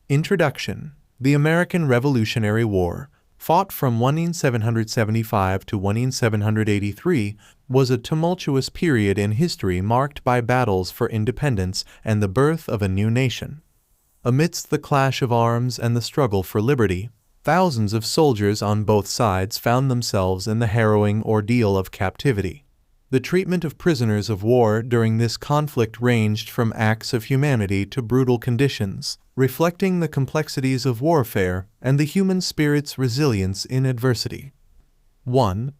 Introduction. The American Revolutionary War, fought from 1775 to 1783, was a tumultuous period in history marked by battles for independence and the birth of a new nation. Amidst the clash of arms and the struggle for liberty, thousands of soldiers on both sides found themselves in the harrowing ordeal of captivity. The treatment of prisoners of war during this conflict ranged from acts of humanity to brutal conditions, reflecting the complexities of warfare and the human spirit's resilience in adversity. 1.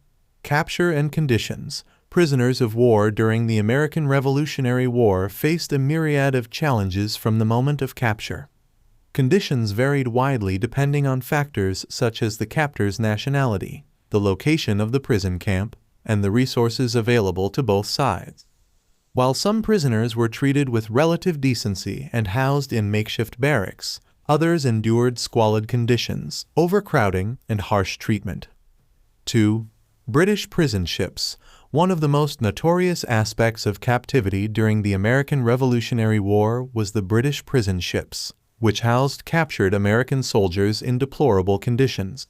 Capture and conditions. Prisoners of war during the American Revolutionary War faced a myriad of challenges from the moment of capture. Conditions varied widely depending on factors such as the captor's nationality, the location of the prison camp, and the resources available to both sides. While some prisoners were treated with relative decency and housed in makeshift barracks, others endured squalid conditions, overcrowding, and harsh treatment. 2. British prison ships. One of the most notorious aspects of captivity during the American Revolutionary War was the British prison ships, which housed captured American soldiers in deplorable conditions.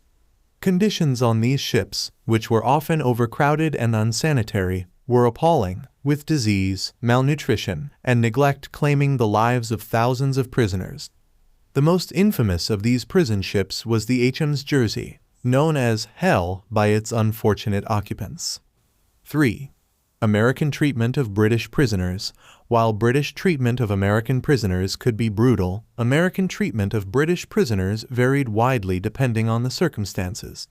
Conditions on these ships, which were often overcrowded and unsanitary, were appalling, with disease, malnutrition, and neglect claiming the lives of thousands of prisoners. The most infamous of these prison ships was the HMS Jersey, known as Hell by its unfortunate occupants. 3. American treatment of British prisoners. While British treatment of American prisoners could be brutal, American treatment of British prisoners varied widely depending on the circumstances.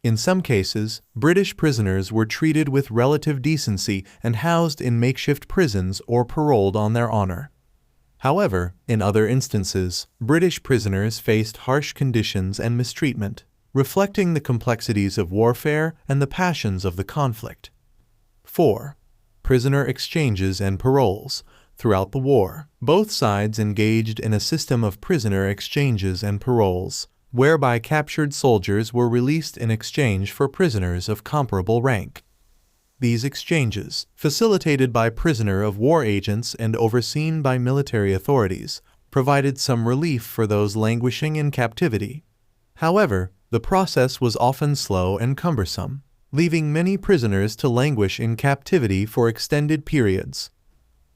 In some cases, British prisoners were treated with relative decency and housed in makeshift prisons or paroled on their honor. However, in other instances, British prisoners faced harsh conditions and mistreatment, reflecting the complexities of warfare and the passions of the conflict. 4. Prisoner exchanges and paroles. Throughout the war, both sides engaged in a system of prisoner exchanges and paroles, whereby captured soldiers were released in exchange for prisoners of comparable rank. These exchanges, facilitated by prisoner of war agents and overseen by military authorities, provided some relief for those languishing in captivity. However, the process was often slow and cumbersome, leaving many prisoners to languish in captivity for extended periods.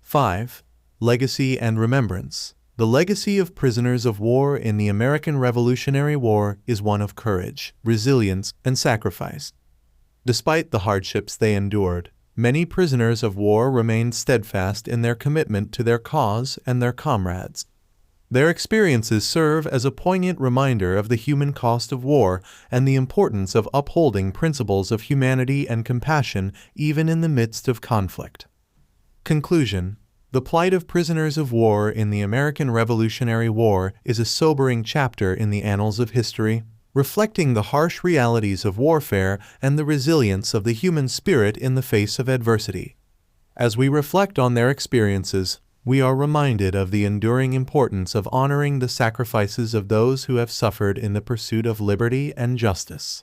5. Legacy and remembrance. The legacy of prisoners of war in the American Revolutionary War is one of courage, resilience, and sacrifice. Despite the hardships they endured, many prisoners of war remained steadfast in their commitment to their cause and their comrades. Their experiences serve as a poignant reminder of the human cost of war and the importance of upholding principles of humanity and compassion even in the midst of conflict. Conclusion. The plight of prisoners of war in the American Revolutionary War is a sobering chapter in the annals of history, reflecting the harsh realities of warfare and the resilience of the human spirit in the face of adversity. As we reflect on their experiences, we are reminded of the enduring importance of honoring the sacrifices of those who have suffered in the pursuit of liberty and justice.